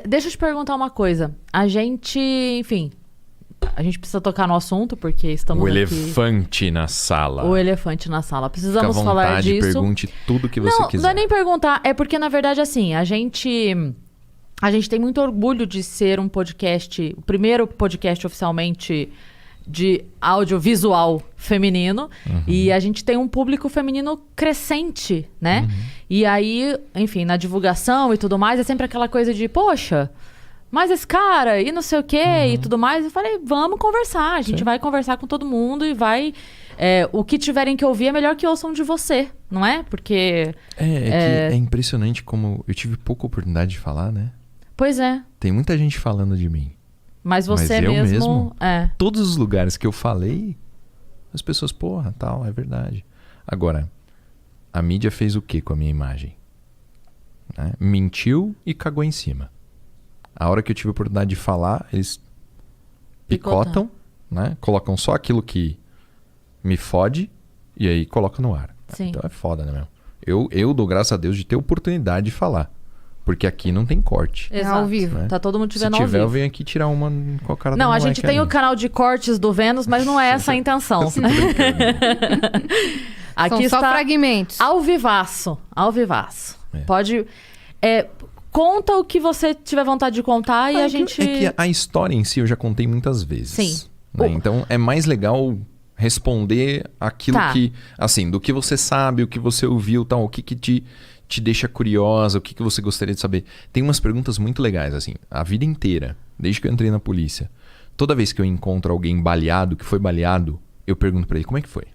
Deixa eu te perguntar uma coisa. A gente, enfim, a gente precisa tocar no assunto, porque estamos O aqui... elefante na sala. O elefante na sala. Precisamos Fica à falar vontade, disso. pergunte tudo que você quiser. Não é nem perguntar, é porque, na verdade, assim, a gente tem muito orgulho de ser um podcast, o primeiro podcast oficialmente de audiovisual feminino. E a gente tem um público feminino crescente, né? E aí, enfim, na divulgação e tudo mais, é sempre aquela coisa de, poxa, mas esse cara e não sei o quê e tudo mais. Eu falei, vamos conversar. A gente vai conversar com todo mundo e vai... o que tiverem que ouvir é melhor que ouçam de você, não é? Porque... Que é impressionante como eu tive pouca oportunidade de falar, né? Pois é. Tem muita gente falando de mim. Mas você eu mesmo... Todos os lugares que eu falei, as pessoas, porra, tal, é verdade. Agora, a mídia fez o que com a minha imagem? Né? Mentiu e cagou em cima. A hora que eu tive a oportunidade de falar, eles picotam, né? Colocam só aquilo que me fode e aí colocam no ar. Sim. Então é foda, né, meu? Eu dou graças a Deus de ter oportunidade de falar. Porque aqui não tem corte. Exato. Ao vivo. Né? Tá todo mundo te vendo Se ao tiver, vivo. eu venho aqui tirar uma com a cara do Não, a moleque gente tem ali. o canal de cortes do Vênus, mas não é essa a intenção. Tô brincando. Aqui São só está fragmentos. ao vivaço. Ao vivaço. É. Pode... conta o que você tiver vontade de contar e a gente... É que a história em si eu já contei muitas vezes. Sim. Né? Então é mais legal responder aquilo Tá. que... Assim, do que você sabe, o que você ouviu, tal, o que te deixa curiosa, o que você gostaria de saber. Tem umas perguntas muito legais, assim. A vida inteira, desde que eu entrei na polícia, toda vez que eu encontro alguém baleado, que foi baleado, eu pergunto pra ele, como é que foi?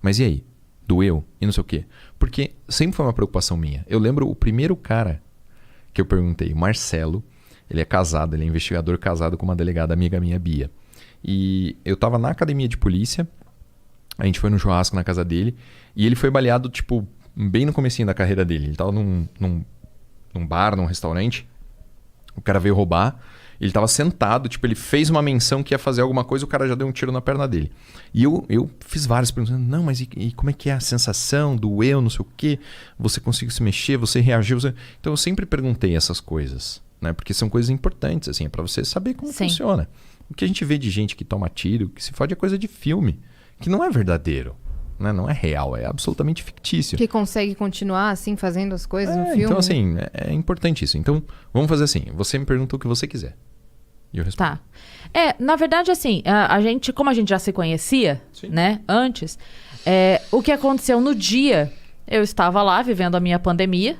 Mas e aí? Doeu? E não sei o quê. Porque sempre foi uma preocupação minha. Eu lembro o primeiro cara que eu perguntei, Marcelo, ele é casado, ele é investigador casado com uma delegada amiga minha, Bia. E eu tava na academia de polícia, a gente foi no churrasco na casa dele, e ele foi baleado, tipo, bem no comecinho da carreira dele. Ele tava num bar, num restaurante, o cara veio roubar, ele tava sentado, tipo, ele fez uma menção que ia fazer alguma coisa, o cara já deu um tiro na perna dele. E eu fiz várias perguntas, não, mas e como é que é a sensação, doeu, não sei o quê, você conseguiu se mexer, você reagiu, Então eu sempre perguntei essas coisas, né, porque são coisas importantes, assim, pra você saber como funciona. O que a gente vê de gente que toma tiro, que se fode é coisa de filme, que não é verdadeiro, né, não é real, é absolutamente fictício. Que consegue continuar assim, fazendo as coisas no filme. Então, assim, é importante isso. Então, vamos fazer assim, você me pergunta o que você quiser. E eu respondo. Tá. Na verdade, assim, a gente, como a gente já se conhecia, Sim. né, antes, o que aconteceu no dia, eu estava lá vivendo a minha pandemia.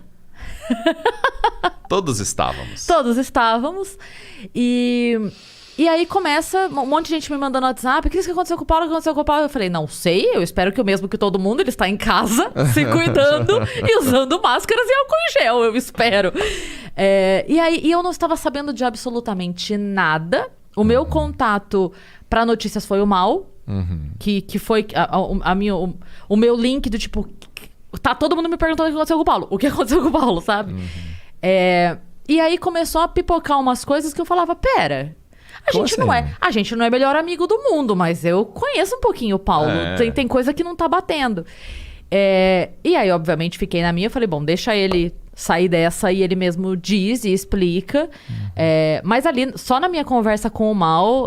Todos estávamos. Todos estávamos. E aí começa um monte de gente me mandando no WhatsApp. O que aconteceu com o Paulo? O que aconteceu com o Paulo? Eu falei, não sei. Eu espero que o mesmo que todo mundo. Ele está em casa, se cuidando e usando máscaras e álcool em gel. Eu espero. E eu não estava sabendo de absolutamente nada. O meu contato para notícias foi o Mal. Que foi o meu link do tipo... Tá todo mundo me perguntando o que aconteceu com o Paulo. O que aconteceu com o Paulo, sabe? E aí começou a pipocar umas coisas que eu falava, pera... A gente não é melhor amigo do mundo, mas eu conheço um pouquinho o Paulo. Tem coisa que não tá batendo. E aí, obviamente, fiquei na minha. Falei, bom, deixa ele sair dessa e ele mesmo diz e explica. Mas ali, só na minha conversa com o Mal,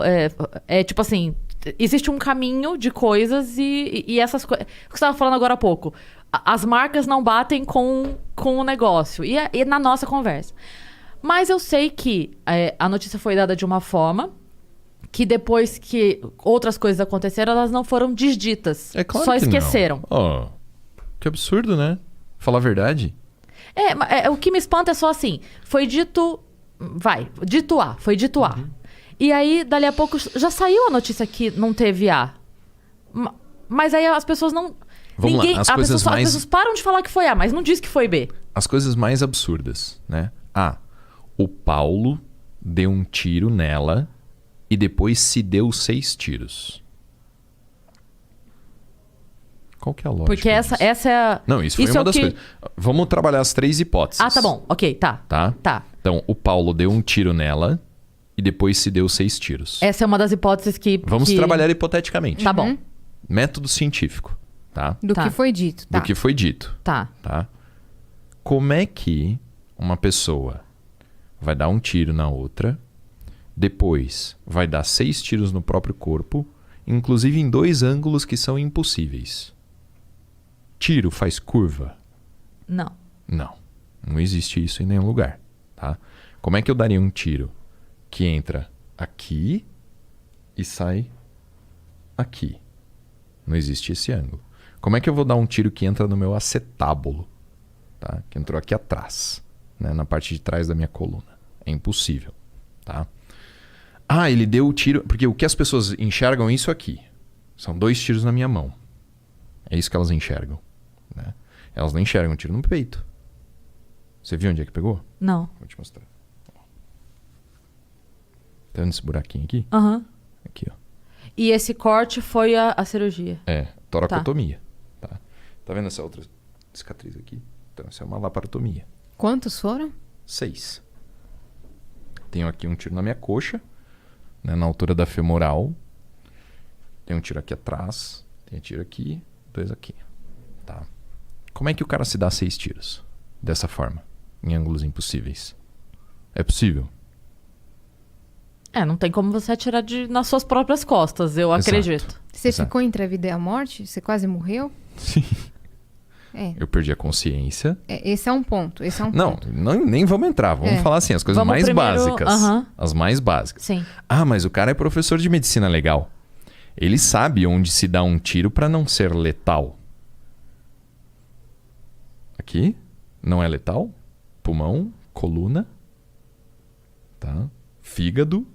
tipo assim, existe um caminho de coisas e essas coisas... O que você estava falando agora há pouco. As marcas não batem com o negócio. E na nossa conversa. Mas eu sei que a notícia foi dada de uma forma que depois que outras coisas aconteceram, elas não foram desditas. É claro só que esqueceram. Não. Que absurdo, né? Falar a verdade. O que me espanta é só assim, foi dito... dito A, foi dito A. E aí, dali a pouco, já saiu a notícia que não teve A. Mas aí as pessoas não... Vamos lá, as pessoas param de falar que foi A, mas não diz que foi B. As coisas mais absurdas, né? O Paulo deu um tiro nela e depois se deu 6 tiros. Qual que é a lógica Porque disso? essa é a... Não, isso foi uma das coisas. Vamos trabalhar as 3 hipóteses. Tá bom. Ok, tá. Tá? Então, o Paulo deu um tiro nela e depois se deu 6 tiros. Essa é uma das hipóteses que... Vamos trabalhar hipoteticamente. Tá bom. Método científico, tá? Do que foi dito. Do que foi dito. Tá. Como é que uma pessoa vai dar um tiro na outra, depois vai dar 6 tiros no próprio corpo, inclusive em 2 ângulos que são impossíveis. Tiro faz curva? Não. Não. Não existe isso em nenhum lugar. Tá? Como é que eu daria um tiro que entra aqui e sai aqui? Não existe esse ângulo. Como é que eu vou dar um tiro que entra no meu acetábulo? Tá? Que entrou aqui atrás, né? Na parte de trás da minha coluna. É impossível. Tá? Ah, ele deu o tiro... Porque o que as pessoas enxergam é isso aqui. São 2 tiros na minha mão. É isso que elas enxergam. Né? Elas não enxergam um tiro no peito. Você viu onde é que pegou? Não. Vou te mostrar. Tá vendo esse buraquinho aqui? Aham. Aqui, ó. E esse corte foi a cirurgia? É, toracotomia. Tá vendo essa outra cicatriz aqui? Então, essa é uma laparotomia. Quantos foram? 6. Tenho aqui um tiro na minha coxa, né, na altura da femoral. Tem um tiro aqui atrás. Tem um tiro aqui, 2 aqui. Tá. Como é que o cara se dá 6 tiros? Dessa forma, em ângulos impossíveis. É possível? Não tem como você atirar nas suas próprias costas, eu acredito. Você Exato. ficou entre a vida e a morte? Você quase morreu? Sim. É. Eu perdi a consciência. Esse é um ponto. Esse é um Não, ponto. nem vamos entrar. Vamos falar assim, as coisas Vamos mais primeiro- básicas. Aham. As mais básicas. Sim. Ah, mas o cara é professor de medicina legal. Ele sabe onde se dá um tiro para não ser letal. Aqui, não é letal. Pulmão, coluna, tá? Fígado,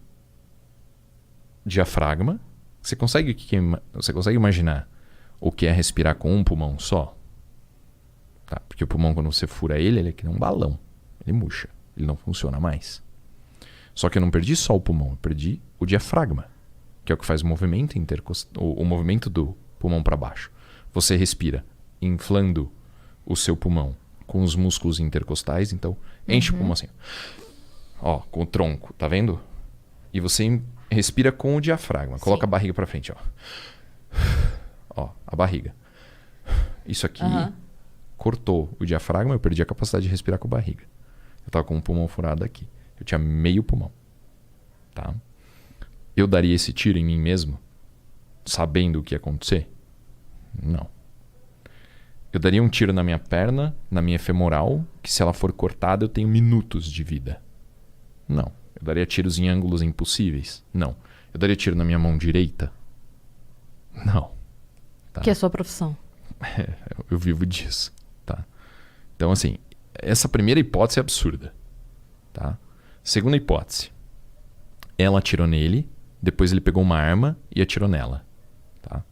diafragma. Você consegue imaginar o que é respirar com um pulmão só? Tá? Porque o pulmão, quando você fura ele é que nem um balão. Ele murcha. Ele não funciona mais. Só que eu não perdi só o pulmão, eu perdi o diafragma, que é o que faz o movimento o movimento do pulmão para baixo. Você respira inflando o seu pulmão com os músculos intercostais, então enche o pulmão assim. Ó, com o tronco, tá vendo? E você respira com o diafragma. Coloca a barriga para frente, ó. Ó, a barriga. Isso aqui cortou o diafragma, eu perdi a capacidade de respirar com a barriga. Eu tava com o pulmão furado aqui. Eu tinha meio pulmão. Tá? Eu daria esse tiro em mim mesmo, sabendo o que ia acontecer? Não. Eu daria um tiro na minha perna, na minha femoral, que se ela for cortada eu tenho minutos de vida. Não. Eu daria tiros em ângulos impossíveis? Não. Eu daria tiro na minha mão direita? Não. Tá? Que é a sua profissão. Eu vivo disso. Tá? Então, assim, essa primeira hipótese é absurda. Tá? Segunda hipótese. Ela atirou nele, depois ele pegou uma arma e atirou nela. Tá?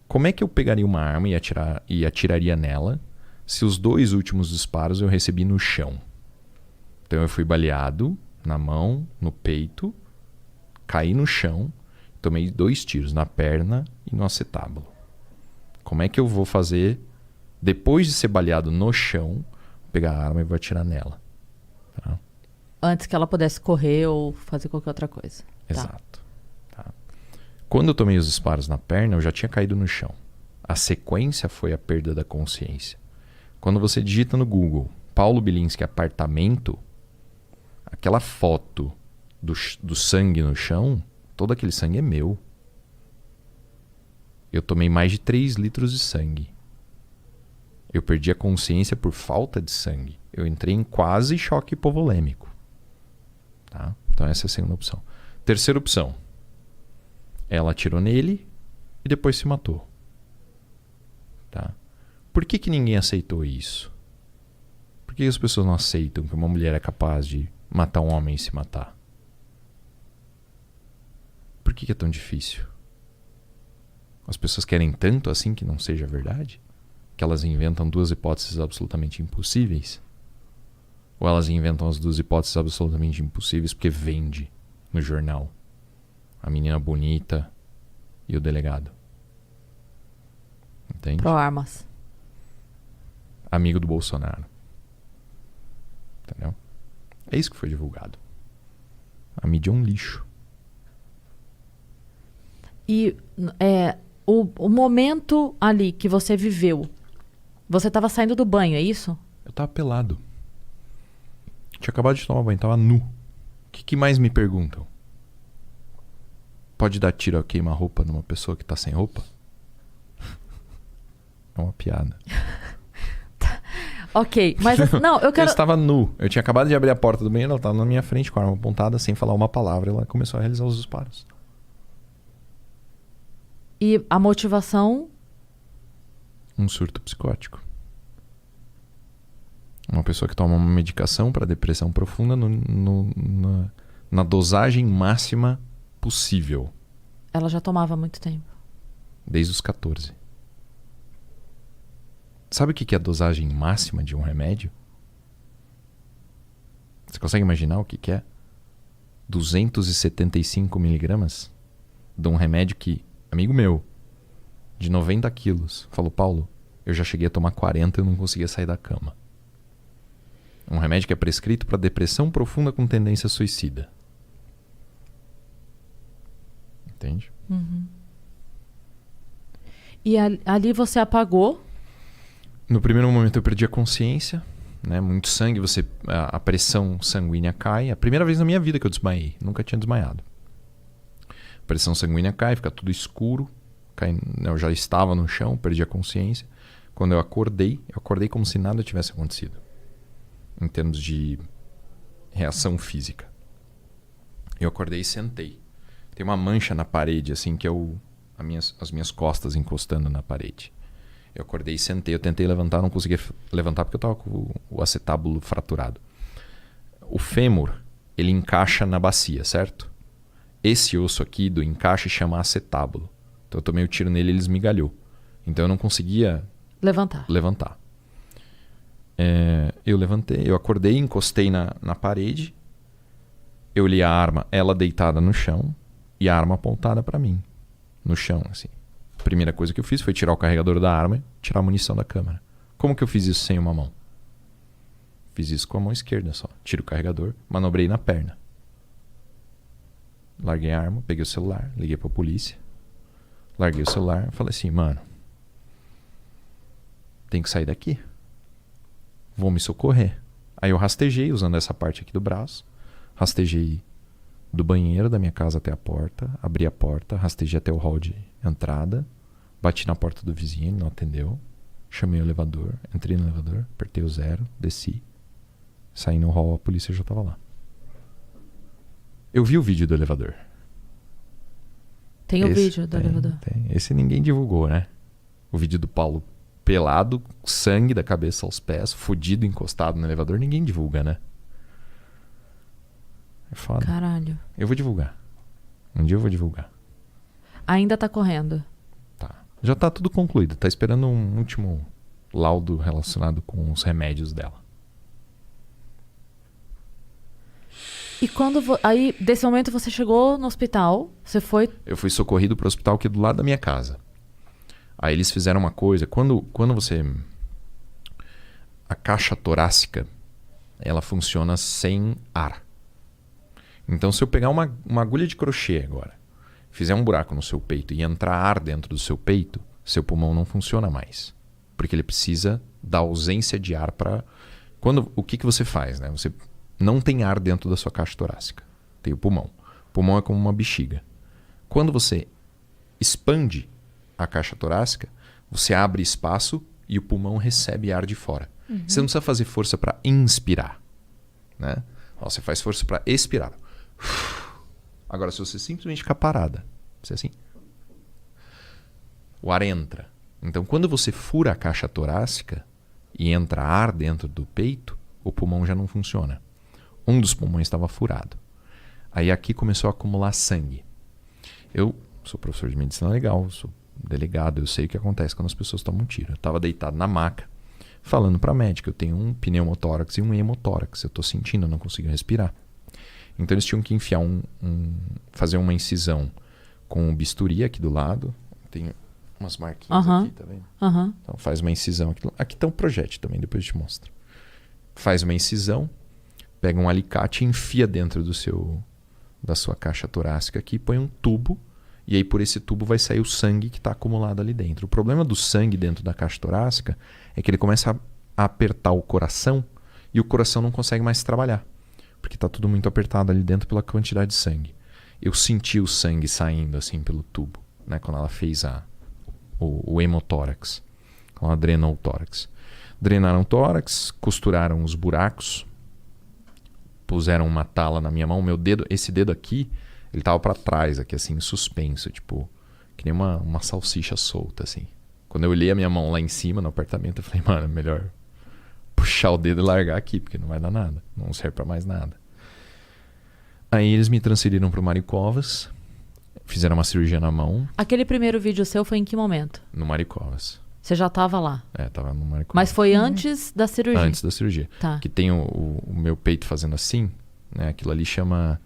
Como é que eu pegaria uma arma e atiraria nela se os 2 últimos disparos eu recebi no chão? Então eu fui baleado na mão, no peito, caí no chão, tomei 2 tiros na perna e no acetábulo. Como é que eu vou fazer, depois de ser baleado no chão, pegar a arma e vou atirar nela? Tá? Antes que ela pudesse correr ou fazer qualquer outra coisa. Exato. Tá. Quando eu tomei os disparos na perna, eu já tinha caído no chão. A sequência foi a perda da consciência. Quando você digita no Google Paulo Bilinski apartamento, aquela foto do sangue no chão, todo aquele sangue é meu. Eu tomei mais de 3 litros de sangue. Eu perdi a consciência por falta de sangue. Eu entrei em quase choque hipovolêmico. Tá? Então essa é a segunda opção. Terceira opção. Ela atirou nele e depois se matou. Tá? Por que ninguém aceitou isso? Por que as pessoas não aceitam que uma mulher é capaz de matar um homem e se matar? Por que é tão difícil? As pessoas querem tanto assim que não seja verdade? Que elas inventam 2 hipóteses absolutamente impossíveis? Ou elas inventam as 2 hipóteses absolutamente impossíveis porque vende no jornal a menina bonita e o delegado? Entende? Pro armas. Amigo do Bolsonaro. Entendeu? É isso que foi divulgado. A mídia é um lixo. E o momento ali que você viveu, você estava saindo do banho, é isso? Eu tava pelado. Tinha acabado de tomar banho, tava nu. O que mais me perguntam? Pode dar tiro a queima-roupa numa pessoa que tá sem roupa? É uma piada. Ok, mas não, eu quero... Eu estava nu. Eu tinha acabado de abrir a porta do banheiro, ela estava na minha frente com a arma apontada, sem falar uma palavra. Ela começou a realizar os disparos. E a motivação? Um surto psicótico. Uma pessoa que toma uma medicação para depressão profunda na dosagem máxima possível. Ela já tomava há muito tempo. Desde os 14. Sabe o que é a dosagem máxima de um remédio? Você consegue imaginar o que é? 275 miligramas de um remédio que, amigo meu, de 90 quilos, falou: Paulo, eu já cheguei a tomar 40 e eu não conseguia sair da cama. Um remédio que é prescrito para depressão profunda com tendência suicida. Entende? Uhum. E ali você apagou? No primeiro momento eu perdi a consciência, né? Muito sangue, a pressão sanguínea cai. É a primeira vez na minha vida que eu desmaiei. Nunca tinha desmaiado. A pressão sanguínea cai, fica tudo escuro. Eu já estava no chão, perdi a consciência. Quando eu acordei como se nada tivesse acontecido. Em termos de reação física. Eu acordei e sentei. Tem uma mancha na parede, assim, que é as minhas costas encostando na parede. Eu acordei e sentei. Eu tentei levantar, não conseguia levantar porque eu estava com o acetábulo fraturado. O fêmur, ele encaixa na bacia, certo? Esse osso aqui do encaixe chama acetábulo. Então eu tomei o tiro nele e ele esmigalhou. Então eu não conseguia levantar. Eu levantei, eu acordei, encostei na parede. Eu olhei a arma, ela deitada no chão e a arma apontada para mim. No chão, assim. A primeira coisa que eu fiz foi tirar o carregador da arma e tirar a munição da câmera. Como que eu fiz isso sem uma mão? Fiz isso com a mão esquerda só. Tiro o carregador, manobrei na perna. Larguei a arma, peguei o celular, liguei pra polícia. Larguei o celular, falei assim: mano, tem que sair daqui. Vou me socorrer. Aí eu rastejei usando essa parte aqui do braço. Rastejei do banheiro da minha casa até a porta. Abri a porta, rastejei até o hall de entrada. Bati na porta do vizinho, ele não atendeu. Chamei o elevador, entrei no elevador, apertei o 0, desci. Saí no hall, a polícia já estava lá. Eu vi o vídeo do elevador. Tem o vídeo do elevador. Tem. Esse ninguém divulgou, né? O vídeo do Paulo pelado, sangue da cabeça aos pés, fudido, encostado no elevador, ninguém divulga, né? É foda. Caralho. Eu vou divulgar. Um dia eu vou divulgar. Ainda tá correndo? Tá. Já tá tudo concluído. Tá esperando um último laudo relacionado com os remédios dela. E quando... Aí, desse momento, você chegou no hospital, você foi... Eu fui socorrido pro hospital que é do lado da minha casa. Aí eles fizeram uma coisa. Quando você... A caixa torácica, ela funciona sem ar. Então, se eu pegar uma agulha de crochê agora, fizer um buraco no seu peito e entrar ar dentro do seu peito, seu pulmão não funciona mais. Porque ele precisa da ausência de ar para... O que você faz, né? Você não tem ar dentro da sua caixa torácica. Tem o pulmão. O pulmão é como uma bexiga. Quando você expande a caixa torácica, você abre espaço e o pulmão recebe ar de fora. Uhum. Você não precisa fazer força para inspirar, né? Você faz força para expirar. Agora, se você simplesmente ficar parada, você assim, o ar entra. Então, quando você fura a caixa torácica e entra ar dentro do peito, o pulmão já não funciona. Um dos pulmões estava furado. Aí aqui começou a acumular sangue. Eu sou professor de medicina legal, sou delegado, eu sei o que acontece quando as pessoas tomam tiro. Eu estava deitado na maca, falando para a médica: eu tenho um pneumotórax e um hemotórax, eu estou sentindo, eu não consigo respirar. Então eles tinham que enfiar fazer uma incisão com um bisturi aqui do lado. Tem umas marquinhas aqui, tá vendo? Então faz uma incisão aqui. Aqui tá um projétil também, depois eu te mostro. Faz uma incisão, pega um alicate e enfia dentro da sua caixa torácica aqui, põe um tubo, e aí por esse tubo vai sair o sangue que está acumulado ali dentro. O problema do sangue dentro da caixa torácica é que ele começa a apertar o coração e o coração não consegue mais trabalhar, porque tá tudo muito apertado ali dentro pela quantidade de sangue. Eu senti o sangue saindo assim pelo tubo, né? Quando ela fez o hemotórax, quando ela drenou o tórax. Drenaram o tórax, costuraram os buracos, puseram uma tala na minha mão. Meu dedo, esse dedo aqui, ele tava para trás aqui assim, suspenso, tipo, que nem uma salsicha solta assim. Quando eu olhei a minha mão lá em cima no apartamento, eu falei, mano, é melhor puxar o dedo e largar aqui, porque não vai dar nada, não serve para mais nada. Aí eles me transferiram pro Mário Covas, fizeram uma cirurgia na mão. Aquele primeiro vídeo seu foi em que momento? No Mário Covas. Você já tava lá? Tava no Mário Covas. Mas foi antes da cirurgia? Antes da cirurgia. Tá. Que tem o meu peito fazendo assim, né? Aquilo ali chama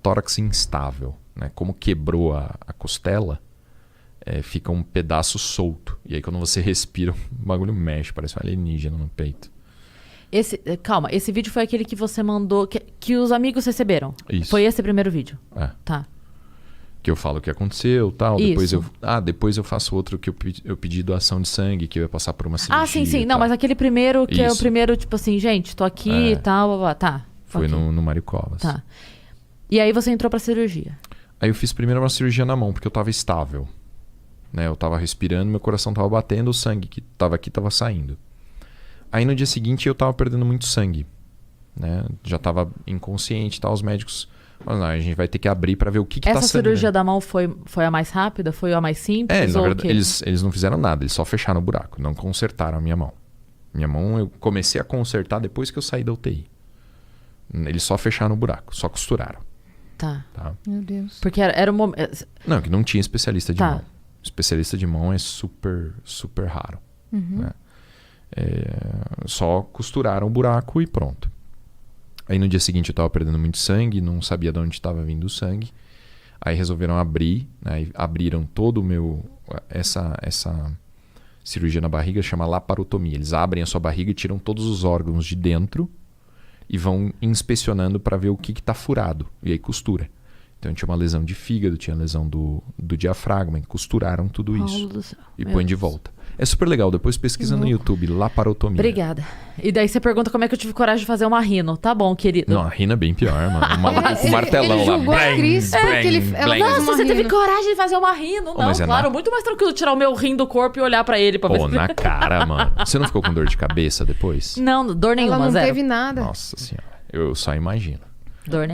tórax instável, né? Como quebrou a costela, fica um pedaço solto. E aí quando você respira, o bagulho mexe, parece um alienígena no peito. Calma, esse vídeo foi aquele que você mandou, que os amigos receberam? Isso. Foi esse primeiro vídeo? Tá. Que eu falo o que aconteceu e tal. Isso. Depois eu faço outro que eu pedi doação de sangue, que eu ia passar por uma cirurgia. Sim. Não, mas aquele primeiro, que é o primeiro, tipo assim, gente, tô aqui e tal, tá. Foi okay. no Mário Covas. Tá. E aí você entrou pra cirurgia? Aí eu fiz primeiro uma cirurgia na mão, porque eu tava estável. Né? Eu tava respirando, meu coração tava batendo, o sangue que tava aqui tava saindo. Aí no dia seguinte eu tava perdendo muito sangue. Né? Já tava inconsciente e tal, os médicos... Mas não, a gente vai ter que abrir pra ver o que tá sangrando. Essa cirurgia da mão foi a mais rápida? Foi a mais simples? Na verdade, eles não fizeram nada, eles só fecharam o buraco, não consertaram a minha mão. Minha mão eu comecei a consertar depois que eu saí da UTI. Eles só fecharam o buraco, só costuraram. Tá. Meu Deus. Porque era um momento... Não, que não tinha especialista de mão. Especialista de mão é super, super raro. Né? Só costuraram o buraco e pronto. Aí no dia seguinte eu tava perdendo muito sangue, não sabia de onde estava vindo o sangue. Aí resolveram abrir, né? Abriram todo o meu... Essa cirurgia na barriga chama laparotomia. Eles abrem a sua barriga e tiram todos os órgãos de dentro e vão inspecionando para ver o que tá furado. E aí costura. Então tinha uma lesão de fígado, tinha lesão do diafragma, e costuraram tudo isso. E põe de volta. É super legal, depois pesquisa no YouTube, laparotomia. Obrigada. E daí você pergunta como é que eu tive coragem de fazer uma rino. Tá bom, querido. Não, a rina é bem pior, mano. Um maluco com martelão ele lá. julgou a Cris porque ela fez Nossa, uma você teve rino. coragem de fazer uma rino. Não, mas claro, muito mais tranquilo tirar o meu rim do corpo e olhar pra ele pra ver Pô, se... na cara, mano. Você não ficou com dor de cabeça depois? Não, dor nenhuma, Ela não zero. teve nada. Nossa senhora, eu só imagino. Dor nenhuma.